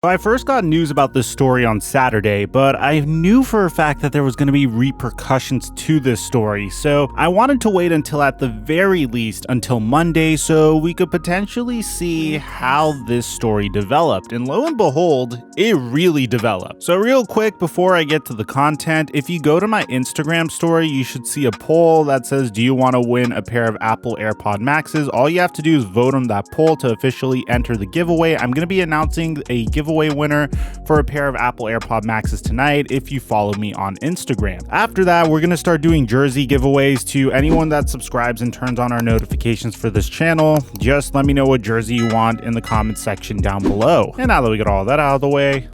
I first got news about this story on Saturday, but I knew for a fact that there was going to be repercussions to this story, so I wanted to wait until at the very least until Monday so we could potentially see how this story developed. And lo and behold, it really developed. So real quick before I get to the content, if you go to my Instagram story, you should see a poll that says, do you want to win a pair of Apple AirPod Maxes? All you have to do is vote on that poll to officially enter the giveaway. I'm going to be announcing a giveaway winner for a pair of Apple AirPod Maxes tonight if you follow me on Instagram. After that, we're going to start doing jersey giveaways to anyone that subscribes and turns on our notifications for this channel. Just let me know what jersey you want in the comment section down below. And now that we got all that out of the way,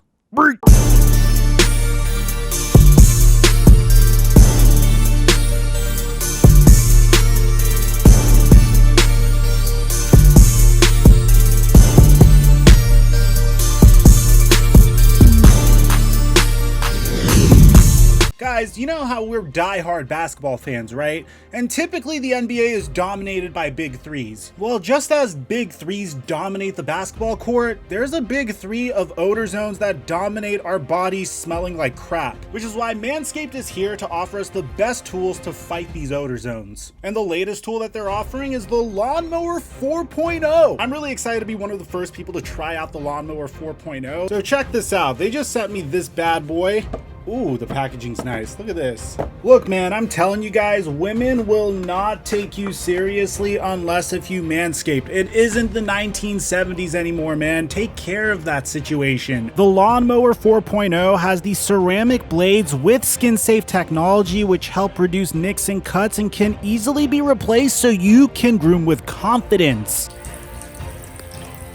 guys, you know how we're die-hard basketball fans, right? And typically the NBA is dominated by big threes. Well, just as big threes dominate the basketball court, there's a big three of odor zones that dominate our bodies smelling like crap, which is why Manscaped is here to offer us the best tools to fight these odor zones. And the latest tool that they're offering is the Lawnmower 4.0. I'm really excited to be one of the first people to try out the Lawnmower 4.0. So check this out. They just sent me this bad boy. Ooh, the packaging's nice. Look at this. Look, man, I'm telling you guys, women will not take you seriously unless if you manscape. It isn't the 1970s anymore, man. Take care of that situation. The Lawnmower 4.0 has these ceramic blades with skin-safe technology which help reduce nicks and cuts and can easily be replaced so you can groom with confidence.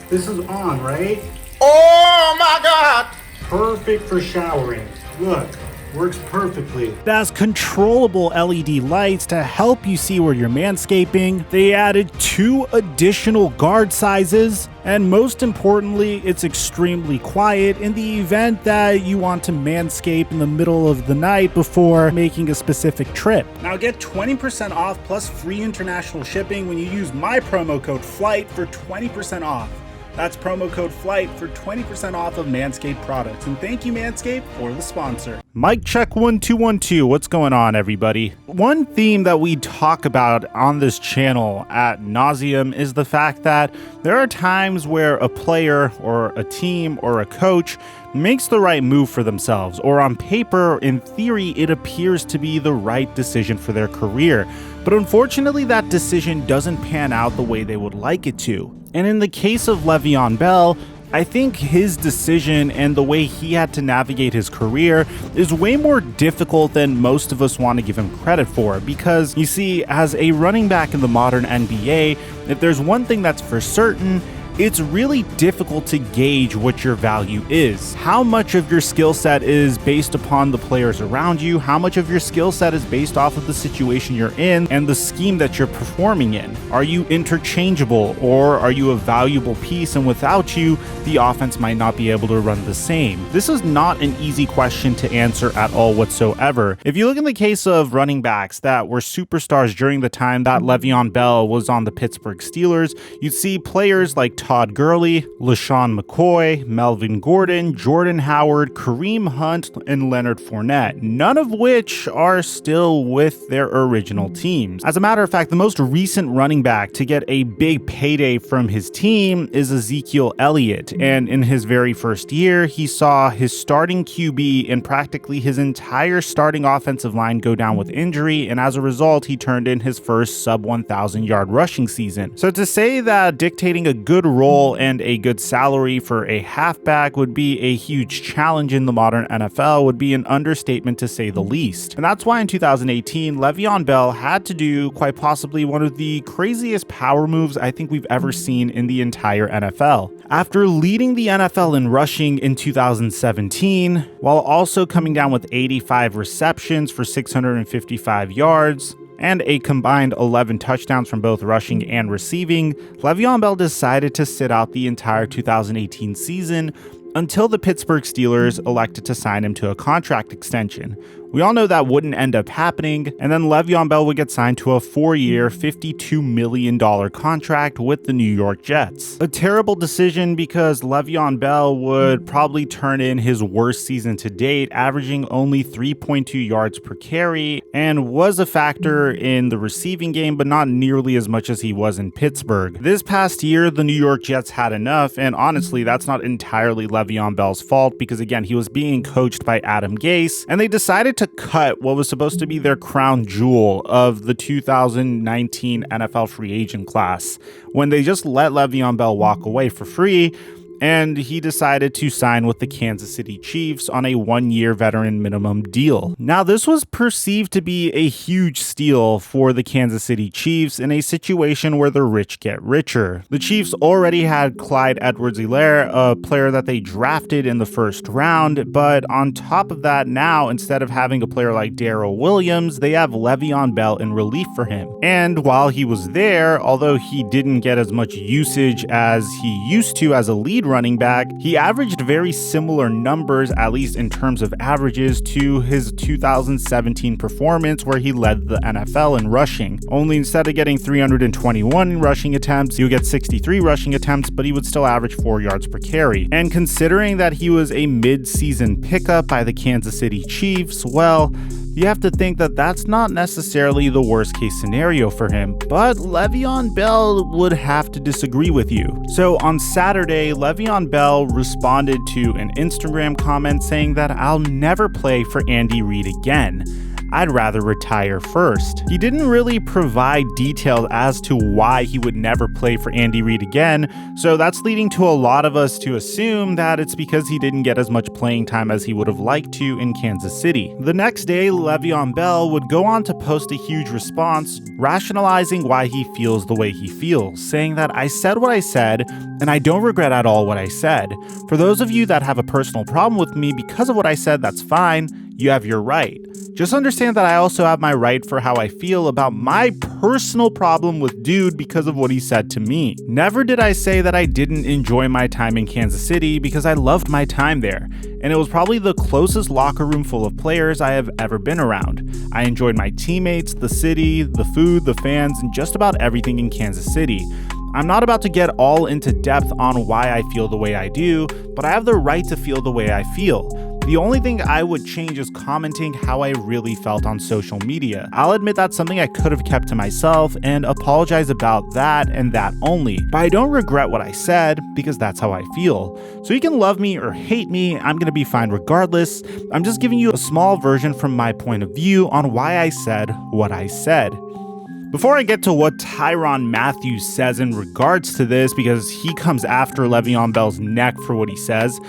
This is on, right? Oh my God! Perfect for showering. Look, works perfectly. It has controllable LED lights to help you see where you're manscaping. They added 2 additional guard sizes, and most importantly, it's extremely quiet in the event that you want to manscape in the middle of the night before making a specific trip. Now get 20% off plus free international shipping when you use my promo code FLIGHT for 20% off. That's promo code FLIGHT for 20% off of Manscaped products. And thank you, Manscaped, for the sponsor. Mic check 1212. What's going on, everybody? One theme that we talk about on this channel ad nauseum is the fact that there are times where a player or a team or a coach makes the right move for themselves, or on paper, in theory, it appears to be the right decision for their career. But unfortunately, that decision doesn't pan out the way they would like it to. And in the case of Le'Veon Bell, I think his decision and the way he had to navigate his career is way more difficult than most of us want to give him credit for, because you see, as a running back in the modern NBA, if there's one thing that's for certain, it's really difficult to gauge what your value is. How much of your skill set is based upon the players around you, how much of your skill set is based off of the situation you're in and the scheme that you're performing in. Are you interchangeable, or are you a valuable piece and without you, the offense might not be able to run the same? This is not an easy question to answer at all whatsoever. If you look in the case of running backs that were superstars during the time that Le'Veon Bell was on the Pittsburgh Steelers, you'd see players like Todd Gurley, LaShawn McCoy, Melvin Gordon, Jordan Howard, Kareem Hunt, and Leonard Fournette, none of which are still with their original teams. As a matter of fact, the most recent running back to get a big payday from his team is Ezekiel Elliott, and in his very first year, he saw his starting QB and practically his entire starting offensive line go down with injury, and as a result, he turned in his first sub 1,000 yard rushing season. So to say that dictating a good role and a good salary for a halfback would be a huge challenge in the modern NFL would be an understatement to say the least. And that's why in 2018, Le'Veon Bell had to do quite possibly one of the craziest power moves I think we've ever seen in the entire NFL. After leading the NFL in rushing in 2017, while also coming down with 85 receptions for 655 yards, and a combined 11 touchdowns from both rushing and receiving, Le'Veon Bell decided to sit out the entire 2018 season until the Pittsburgh Steelers elected to sign him to a contract extension. We all know that wouldn't end up happening, and then Le'Veon Bell would get signed to a 4-year, $52 million contract with the New York Jets. A terrible decision because Le'Veon Bell would probably turn in his worst season to date, averaging only 3.2 yards per carry, and was a factor in the receiving game, but not nearly as much as he was in Pittsburgh. This past year, the New York Jets had enough, and honestly, that's not entirely Le'Veon Bell's fault because, again, he was being coached by Adam Gase, and they decided to cut what was supposed to be their crown jewel of the 2019 NFL free agent class when they just let Le'Veon Bell walk away for free, and he decided to sign with the Kansas City Chiefs on a 1-year veteran minimum deal. Now, this was perceived to be a huge steal for the Kansas City Chiefs in a situation where the rich get richer. The Chiefs already had Clyde Edwards-Helaire, a player that they drafted in the first round, but on top of that, now instead of having a player like Darrell Williams, they have Le'Veon Bell in relief for him. And while he was there, although he didn't get as much usage as he used to as a lead running back, he averaged very similar numbers, at least in terms of averages, to his 2017 performance where he led the NFL in rushing. Only instead of getting 321 rushing attempts, he would get 63 rushing attempts, but he would still average 4 yards per carry. And considering that he was a mid-season pickup by the Kansas City Chiefs, well, you have to think that that's not necessarily the worst case scenario for him, but Le'Veon Bell would have to disagree with you. So on Saturday, Le'Veon Bell responded to an Instagram comment saying that I'll never play for Andy Reid again. I'd rather retire first. He didn't really provide details as to why he would never play for Andy Reid again, so that's leading to a lot of us to assume that it's because he didn't get as much playing time as he would have liked to in Kansas City. The next day, Le'Veon Bell would go on to post a huge response, rationalizing why he feels the way he feels, saying that I said what I said, and I don't regret at all what I said. For those of you that have a personal problem with me because of what I said, that's fine. You have your right. Just understand that I also have my right for how I feel about my personal problem with Dude because of what he said to me. Never did I say that I didn't enjoy my time in Kansas City because I loved my time there, and it was probably the closest locker room full of players I have ever been around. I enjoyed my teammates, the city, the food, the fans, and just about everything in Kansas City. I'm not about to get all into depth on why I feel the way I do, but I have the right to feel the way I feel. The only thing I would change is commenting how I really felt on social media. I'll admit that's something I could have kept to myself and apologize about that and that only. But I don't regret what I said because that's how I feel. So you can love me or hate me, I'm gonna be fine regardless. I'm just giving you a small version from my point of view on why I said what I said. Before I get to what Tyrann Mathieu says in regards to this, because he comes after Le'Veon Bell's neck for what he says,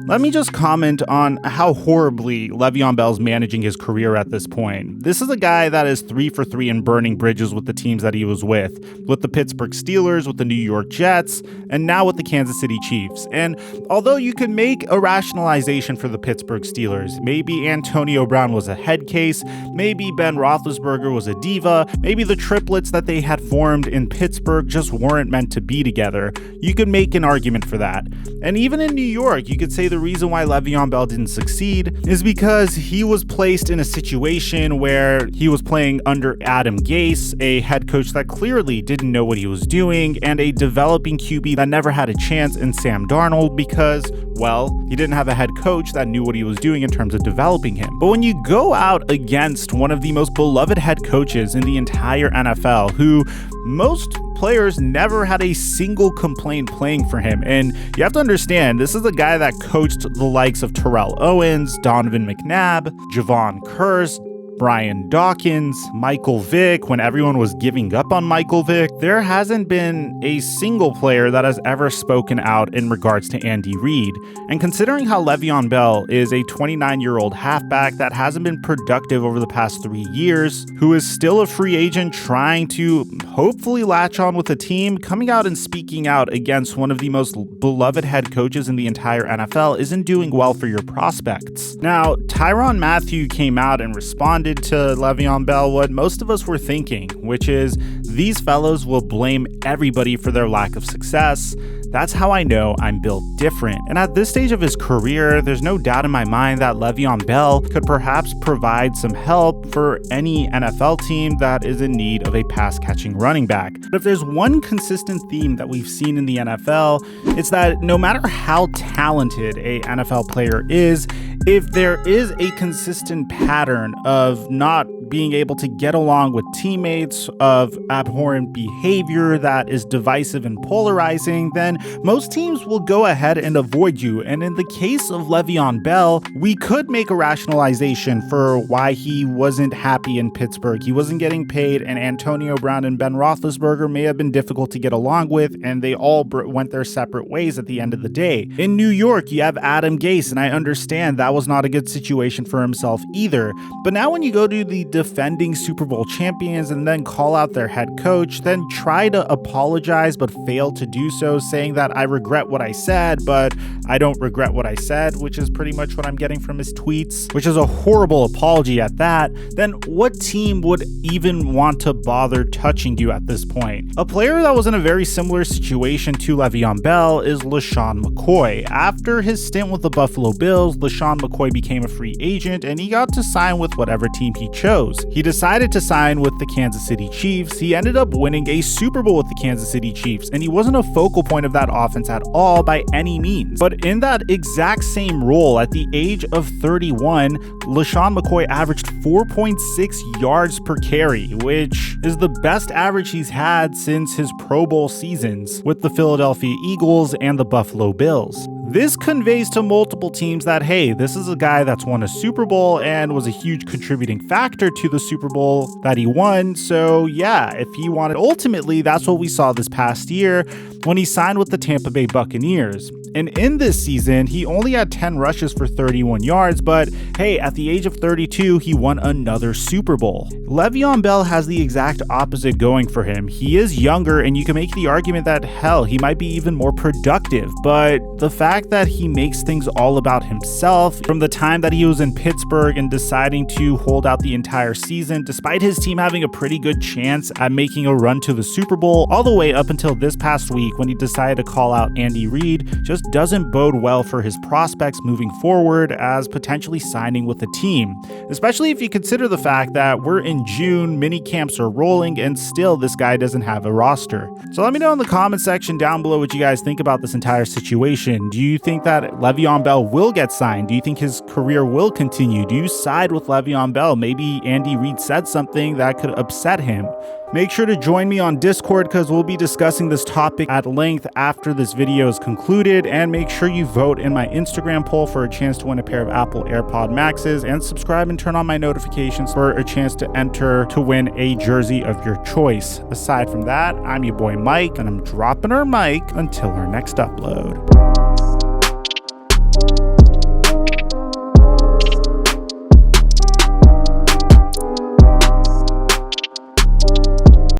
let me just comment on how horribly Le'Veon Bell's managing his career at this point. This is a guy that is 3 for 3 in burning bridges with the teams that he was with the Pittsburgh Steelers, with the New York Jets, and now with the Kansas City Chiefs. And although you could make a rationalization for the Pittsburgh Steelers, maybe Antonio Brown was a head case, maybe Ben Roethlisberger was a diva, maybe the triplets that they had formed in Pittsburgh just weren't meant to be together. You could make an argument for that. And even in New York, you could say the reason why Le'Veon Bell didn't succeed is because he was placed in a situation where he was playing under Adam Gase, a head coach that clearly didn't know what he was doing, and a developing QB that never had a chance in Sam Darnold because, well, he didn't have a head coach that knew what he was doing in terms of developing him. But when you go out against one of the most beloved head coaches in the entire NFL, who most players never had a single complaint playing for him, and you have to understand, this is a guy that coached the likes of Terrell Owens, Donovan McNabb, Javon Curse, Brian Dawkins, Michael Vick, when everyone was giving up on Michael Vick. There hasn't been a single player that has ever spoken out in regards to Andy Reid. And considering how Le'Veon Bell is a 29-year-old halfback that hasn't been productive over the past 3 years, who is still a free agent trying to hopefully latch on with a team, coming out and speaking out against one of the most beloved head coaches in the entire NFL isn't doing well for your prospects. Now, Tyrann Mathieu came out and responded to Le'Veon Bell what most of us were thinking, which is these fellows will blame everybody for their lack of success. That's how I know I'm built different. And at this stage of his career, there's no doubt in my mind that Le'Veon Bell could perhaps provide some help for any NFL team that is in need of a pass-catching running back. But if there's one consistent theme that we've seen in the NFL, it's that no matter how talented a NFL player is, if there is a consistent pattern of not being able to get along with teammates, of abhorrent behavior that is divisive and polarizing, then most teams will go ahead and avoid you. And in the case of Le'Veon Bell, we could make a rationalization for why he wasn't happy in Pittsburgh. He wasn't getting paid, and Antonio Brown and Ben Roethlisberger may have been difficult to get along with, and they all went their separate ways at the end of the day. In New York, you have Adam Gase, and I understand that was not a good situation for himself either. But now when you go to the defending Super Bowl champions and then call out their head coach, then try to apologize but fail to do so, saying that I regret what I said, but I don't regret what I said, which is pretty much what I'm getting from his tweets, which is a horrible apology at that, then what team would even want to bother touching you at this point? A player that was in a very similar situation to Le'Veon Bell is LeSean McCoy. After his stint with the Buffalo Bills, LeSean McCoy became a free agent and he got to sign with whatever team he chose. He decided to sign with the Kansas City Chiefs. He ended up winning a Super Bowl with the Kansas City Chiefs, and he wasn't a focal point of that offense at all by any means. But in that exact same role, at the age of 31, LeSean McCoy averaged 4.6 yards per carry, which is the best average he's had since his Pro Bowl seasons with the Philadelphia Eagles and the Buffalo Bills. This conveys to multiple teams that, hey, this is a guy that's won a Super Bowl and was a huge contributing factor to the Super Bowl that he won. So yeah, if he wanted, ultimately, that's what we saw this past year when he signed with the Tampa Bay Buccaneers. And in this season, he only had 10 rushes for 31 yards, but hey, at the age of 32, he won another Super Bowl. Le'Veon Bell has the exact opposite going for him. He is younger, and you can make the argument that, hell, he might be even more productive, but the fact that he makes things all about himself from the time that he was in Pittsburgh and deciding to hold out the entire season, despite his team having a pretty good chance at making a run to the Super Bowl, all the way up until this past week when he decided to call out Andy Reid, just doesn't bode well for his prospects moving forward as potentially signing with the team, especially if you consider the fact that we're in June, mini camps are rolling, and still this guy doesn't have a roster. So let me know in the comment section down below what you guys think about this entire situation. Do you think that Le'Veon Bell will get signed? Do you think his career will continue? Do you side with Le'Veon Bell? Maybe Andy Reid said something that could upset him. Make sure to join me on Discord because we'll be discussing this topic at length after this video is concluded, and make sure you vote in my Instagram poll for a chance to win a pair of Apple AirPod Maxes, and subscribe and turn on my notifications for a chance to enter to win a jersey of your choice. Aside from that, I'm your boy Mike, and I'm dropping our mic until our next upload.